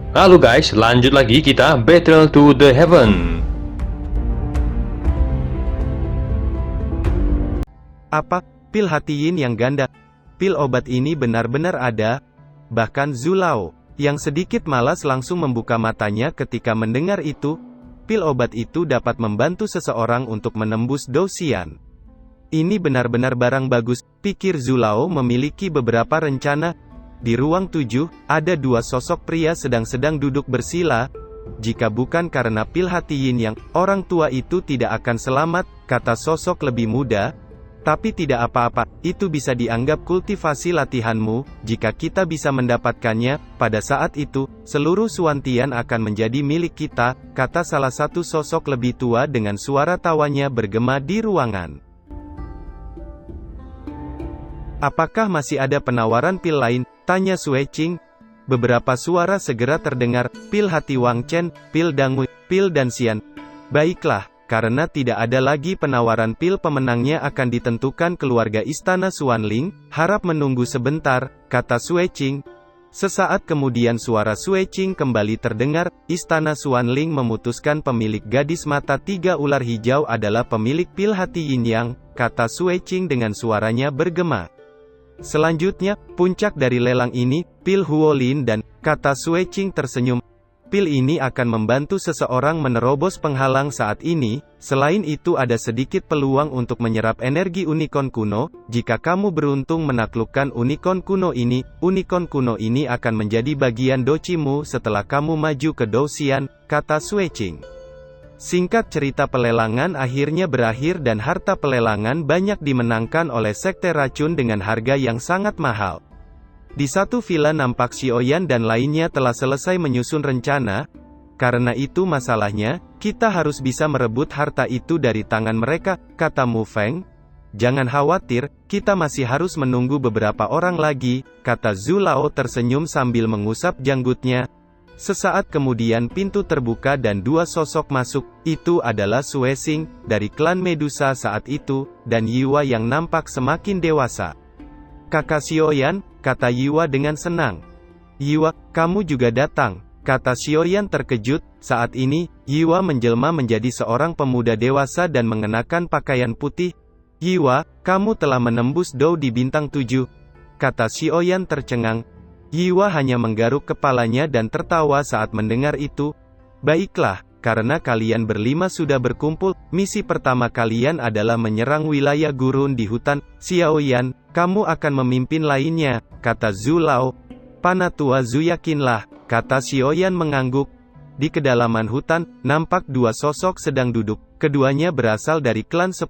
Halo guys, lanjut lagi kita Battle to the Heaven. Apa? Pil hati yin yang ganda? Pil obat ini benar-benar ada? Bahkan Zulao, yang sedikit malas langsung membuka matanya ketika mendengar itu. Pil obat itu dapat membantu seseorang untuk menembus Douxian. Ini benar-benar barang bagus, pikir Zulao memiliki beberapa rencana. Di ruang 7, ada dua sosok pria sedang duduk bersila. Jika bukan karena pil hati yin yang, orang tua itu tidak akan selamat, kata sosok lebih muda. Tapi tidak apa-apa, itu bisa dianggap kultivasi latihanmu. Jika kita bisa mendapatkannya, pada saat itu, seluruh Suantian akan menjadi milik kita, kata salah satu sosok lebih tua dengan suara tawanya bergema di ruangan. Apakah masih ada penawaran pil lain? Tanya Sueching. Beberapa suara segera terdengar, pil hati Wang Chen, pil Dangui, pil Danxian. Baiklah, karena tidak ada lagi penawaran pil, pemenangnya akan ditentukan keluarga Istana Xuanling. Harap menunggu sebentar, kata Sueching. Sesaat kemudian suara Sueching kembali terdengar. Istana Xuanling memutuskan pemilik gadis mata 3 ular hijau adalah pemilik pil hati yin yang, kata Sueching dengan suaranya bergema. Selanjutnya, puncak dari lelang ini, pil Huolin dan, kata Sueching tersenyum. Pil ini akan membantu seseorang menerobos penghalang saat ini. Selain itu ada sedikit peluang untuk menyerap energi unicorn kuno. Jika kamu beruntung menaklukkan unicorn kuno ini akan menjadi bagian dochimu setelah kamu maju ke Douxian, kata Sueching. Singkat cerita, pelelangan akhirnya berakhir dan harta pelelangan banyak dimenangkan oleh Sekte Racun dengan harga yang sangat mahal. Di satu villa nampak Xiaoyan dan lainnya telah selesai menyusun rencana. Karena itu masalahnya, kita harus bisa merebut harta itu dari tangan mereka, kata Mu Feng. Jangan khawatir, kita masih harus menunggu beberapa orang lagi, kata Zulao tersenyum sambil mengusap janggutnya. Sesaat kemudian pintu terbuka dan dua sosok masuk. Itu adalah Suexing, dari klan Medusa saat itu, dan Yiwa yang nampak semakin dewasa. Kakak Xiaoyan, kata Yiwa dengan senang. Yiwa, kamu juga datang, kata Xiaoyan terkejut. Saat ini, Yiwa menjelma menjadi seorang pemuda dewasa dan mengenakan pakaian putih. Yiwa, kamu telah menembus Dou di bintang 7, kata Xiaoyan tercengang. Yiwa hanya menggaruk kepalanya dan tertawa saat mendengar itu. Baiklah, karena kalian berlima sudah berkumpul, misi pertama kalian adalah menyerang wilayah gurun di hutan. Xiaoyan, kamu akan memimpin lainnya, kata Zulao. Panatua Zu, yakinlah, kata Xiaoyan mengangguk. Di kedalaman hutan, nampak dua sosok sedang duduk. Keduanya berasal dari klan 10.000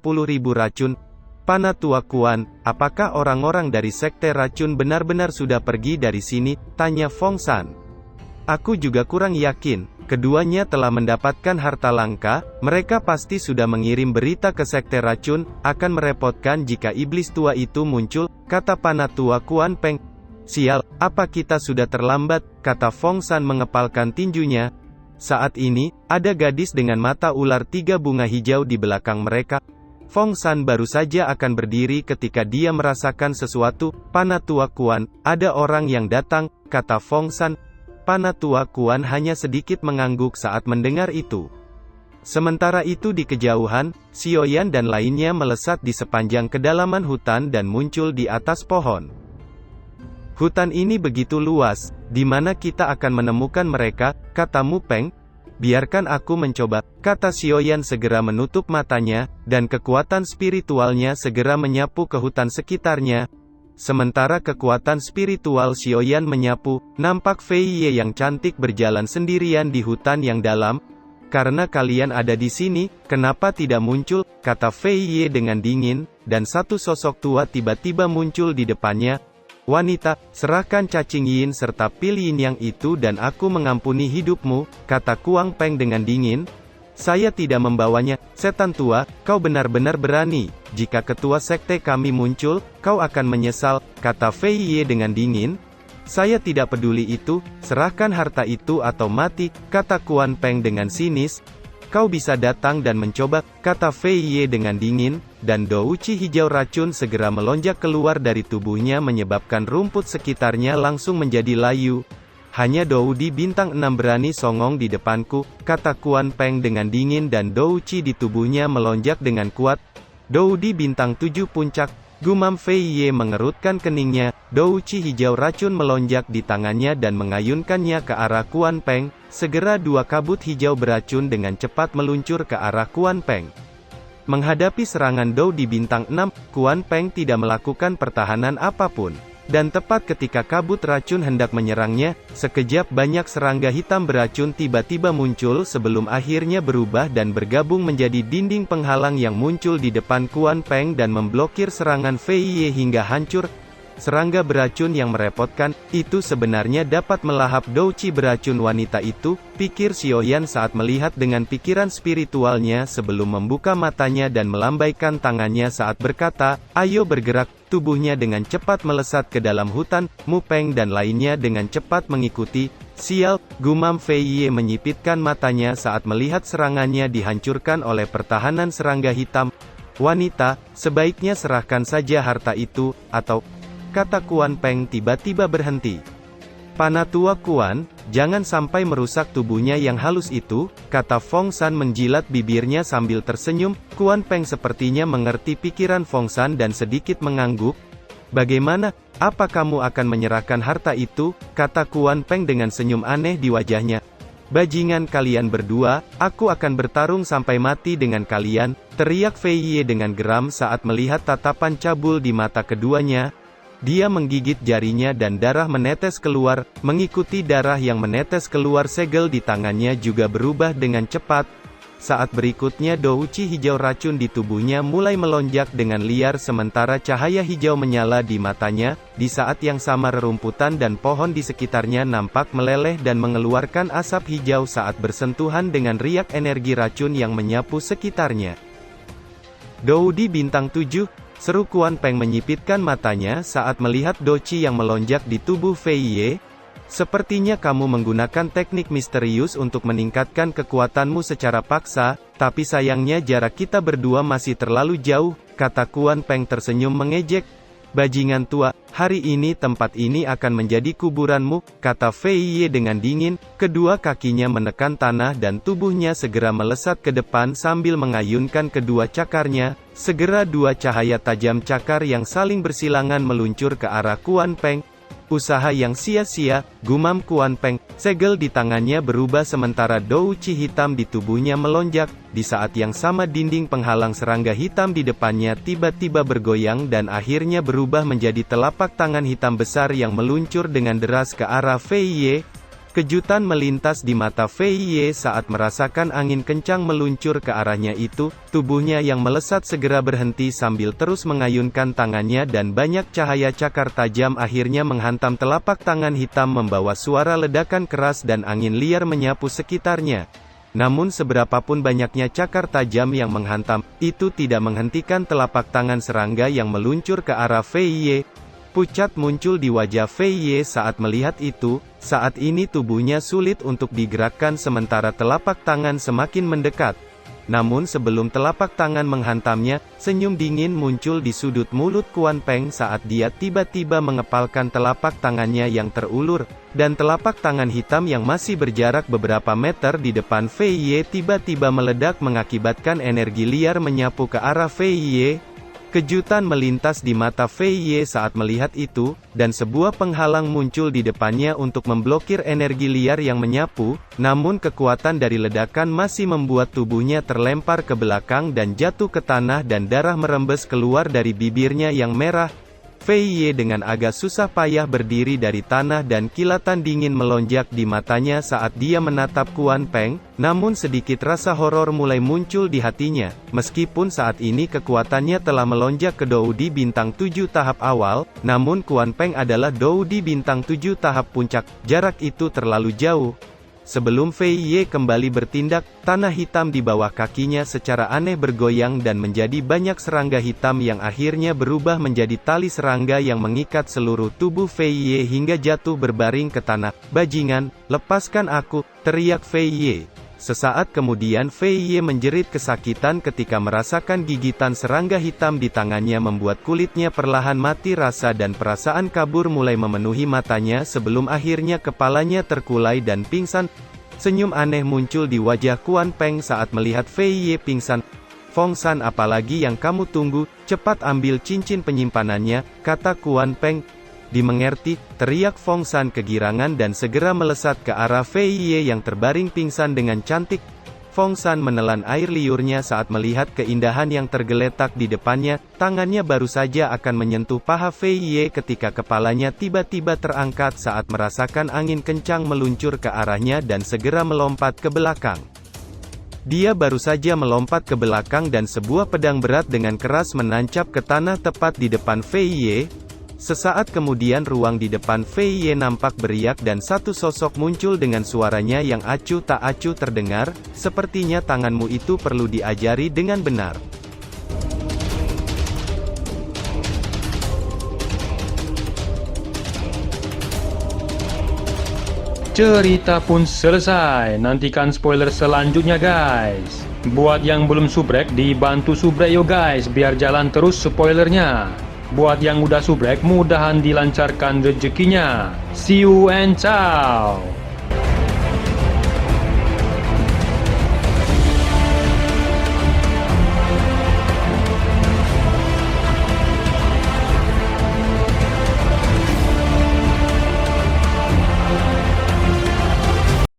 racun. Panatua Kuan, apakah orang-orang dari Sekte Racun benar-benar sudah pergi dari sini? Tanya Fong San. Aku juga kurang yakin. Keduanya telah mendapatkan harta langka. Mereka pasti sudah mengirim berita ke Sekte Racun. Akan merepotkan jika iblis tua itu muncul, kata Panatua Kuan Peng. Sial, apa kita sudah terlambat? Kata Fong San mengepalkan tinjunya. Saat ini, ada gadis dengan mata ular 3 bunga hijau di belakang mereka. Fong San baru saja akan berdiri ketika dia merasakan sesuatu. Panatua Kuan, ada orang yang datang, kata Fong San. Panatua Kuan hanya sedikit mengangguk saat mendengar itu. Sementara itu di kejauhan, Xiaoyan dan lainnya melesat di sepanjang kedalaman hutan dan muncul di atas pohon. Hutan ini begitu luas, di mana kita akan menemukan mereka, kata Mu Peng. Biarkan aku mencoba, kata Xiaoyan segera menutup matanya, dan kekuatan spiritualnya segera menyapu ke hutan sekitarnya. Sementara kekuatan spiritual Xiaoyan menyapu, nampak Fei Ye yang cantik berjalan sendirian di hutan yang dalam. Karena kalian ada di sini, kenapa tidak muncul, kata Fei Ye dengan dingin, dan satu sosok tua tiba-tiba muncul di depannya. Wanita, serahkan cacing yin serta pil yin yang itu dan aku mengampuni hidupmu, kata Kuang Peng dengan dingin. Saya tidak membawanya, setan tua, kau benar-benar berani. Jika ketua sekte kami muncul, kau akan menyesal, kata Fei Ye dengan dingin. Saya tidak peduli itu, serahkan harta itu atau mati, kata Kuan Peng dengan sinis. Kau bisa datang dan mencoba, kata Fei Ye dengan dingin, dan douci hijau racun segera melonjak keluar dari tubuhnya menyebabkan rumput sekitarnya langsung menjadi layu. hanya Doudi bintang 6 berani songong di depanku, kata Kuan Peng dengan dingin dan Douci di tubuhnya melonjak dengan kuat. Doudi bintang 7 puncak, gumam Fei Ye mengerutkan keningnya. Douci hijau racun melonjak di tangannya dan mengayunkannya ke arah Kuan Peng. Segera dua kabut hijau beracun dengan cepat meluncur ke arah Kuan Peng. Menghadapi serangan Doudi bintang 6, Kuan Peng tidak melakukan pertahanan apapun. Dan tepat ketika kabut racun hendak menyerangnya, sekejap banyak serangga hitam beracun tiba-tiba muncul sebelum akhirnya berubah dan bergabung menjadi dinding penghalang yang muncul di depan Kuan Peng dan memblokir serangan Fei Ye hingga hancur. Serangga beracun yang merepotkan, itu sebenarnya dapat melahap Douci beracun wanita itu, pikir Xiaoyan saat melihat dengan pikiran spiritualnya sebelum membuka matanya dan melambaikan tangannya saat berkata, ayo bergerak. Tubuhnya dengan cepat melesat ke dalam hutan, Mu Peng dan lainnya dengan cepat mengikuti. Sial, gumam Fei Ye menyipitkan matanya saat melihat serangannya dihancurkan oleh pertahanan serangga hitam. Wanita, sebaiknya serahkan saja harta itu, atau... Kata Kuan Peng tiba-tiba berhenti. Panatua Kuan, jangan sampai merusak tubuhnya yang halus itu, kata Fong Shan menjilat bibirnya sambil tersenyum. Kuan Peng sepertinya mengerti pikiran Fong Shan dan sedikit mengangguk. Bagaimana? Apa kamu akan menyerahkan harta itu? Kata Kuan Peng dengan senyum aneh di wajahnya. Bajingan kalian berdua, aku akan bertarung sampai mati dengan kalian, teriak Fei Ye dengan geram saat melihat tatapan cabul di mata keduanya. Dia menggigit jarinya dan darah menetes keluar, mengikuti darah yang menetes keluar segel di tangannya juga berubah dengan cepat. Saat berikutnya Douci hijau racun di tubuhnya mulai melonjak dengan liar sementara cahaya hijau menyala di matanya. Di saat yang sama rerumputan dan pohon di sekitarnya nampak meleleh dan mengeluarkan asap hijau saat bersentuhan dengan riak energi racun yang menyapu sekitarnya. Doudi bintang 7, seru Kuan Peng menyipitkan matanya saat melihat Douci yang melonjak di tubuh Fei Ye. Sepertinya kamu menggunakan teknik misterius untuk meningkatkan kekuatanmu secara paksa, tapi sayangnya jarak kita berdua masih terlalu jauh, kata Kuan Peng tersenyum mengejek. Bajingan tua, hari ini tempat ini akan menjadi kuburanmu, kata Fei Ye dengan dingin. Kedua kakinya menekan tanah dan tubuhnya segera melesat ke depan sambil mengayunkan kedua cakarnya. Segera dua cahaya tajam cakar yang saling bersilangan meluncur ke arah Kuan Peng. Usaha yang sia-sia, gumam Kuan Peng. Segel di tangannya berubah sementara Douci hitam di tubuhnya melonjak. Di saat yang sama dinding penghalang serangga hitam di depannya tiba-tiba bergoyang dan akhirnya berubah menjadi telapak tangan hitam besar yang meluncur dengan deras ke arah Fei Ye. Kejutan melintas di mata Fei Ye saat merasakan angin kencang meluncur ke arahnya itu. Tubuhnya yang melesat segera berhenti sambil terus mengayunkan tangannya dan banyak cahaya cakar tajam akhirnya menghantam telapak tangan hitam membawa suara ledakan keras dan angin liar menyapu sekitarnya. Namun seberapapun banyaknya cakar tajam yang menghantam, itu tidak menghentikan telapak tangan serangga yang meluncur ke arah Fei Ye. Pucat muncul di wajah Fei Ye saat melihat itu. Saat ini tubuhnya sulit untuk digerakkan sementara telapak tangan semakin mendekat. Namun sebelum telapak tangan menghantamnya, senyum dingin muncul di sudut mulut Kuan Peng saat dia tiba-tiba mengepalkan telapak tangannya yang terulur, dan telapak tangan hitam yang masih berjarak beberapa meter di depan Fei Ye tiba-tiba meledak mengakibatkan energi liar menyapu ke arah Fei Ye. Kejutan melintas di mata Fei Ye saat melihat itu, dan sebuah penghalang muncul di depannya untuk memblokir energi liar yang menyapu, namun kekuatan dari ledakan masih membuat tubuhnya terlempar ke belakang dan jatuh ke tanah dan darah merembes keluar dari bibirnya yang merah. Fei Ye dengan agak susah payah berdiri dari tanah dan kilatan dingin melonjak di matanya saat dia menatap Kuan Peng, namun sedikit rasa horor mulai muncul di hatinya. Meskipun saat ini kekuatannya telah melonjak ke Doudi bintang 7 tahap awal, namun Kuan Peng adalah Doudi bintang 7 tahap puncak, jarak itu terlalu jauh. Sebelum Fei Ye kembali bertindak, tanah hitam di bawah kakinya secara aneh bergoyang dan menjadi banyak serangga hitam yang akhirnya berubah menjadi tali serangga yang mengikat seluruh tubuh Fei Ye hingga jatuh berbaring ke tanah. Bajingan, lepaskan aku, teriak Fei Ye. Sesaat kemudian Fei Ye menjerit kesakitan ketika merasakan gigitan serangga hitam di tangannya membuat kulitnya perlahan mati rasa dan perasaan kabur mulai memenuhi matanya sebelum akhirnya kepalanya terkulai dan pingsan. Senyum aneh muncul di wajah Kuan Peng saat melihat Fei Ye pingsan. "Fong Shan, apalagi yang kamu tunggu? Cepat ambil cincin penyimpanannya," kata Kuan Peng. "Dimengerti," teriak Fong Shan kegirangan dan segera melesat ke arah Fei Ye yang terbaring pingsan dengan cantik. Fong Shan menelan air liurnya saat melihat keindahan yang tergeletak di depannya. Tangannya baru saja akan menyentuh paha Fei Ye ketika kepalanya tiba-tiba terangkat saat merasakan angin kencang meluncur ke arahnya dan segera melompat ke belakang. Dia baru saja melompat ke belakang dan sebuah pedang berat dengan keras menancap ke tanah tepat di depan Fei Ye. Sesaat kemudian ruang di depan Fei Ye nampak beriak dan satu sosok muncul dengan suaranya yang acuh tak acuh terdengar, "Sepertinya tanganmu itu perlu diajari dengan benar." Cerita pun selesai, nantikan spoiler selanjutnya guys. Buat yang belum subrek, dibantu subrek yo guys, biar jalan terus spoilernya. Buat yang udah subrek, mudahan dilancarkan rezekinya. See you and ciao.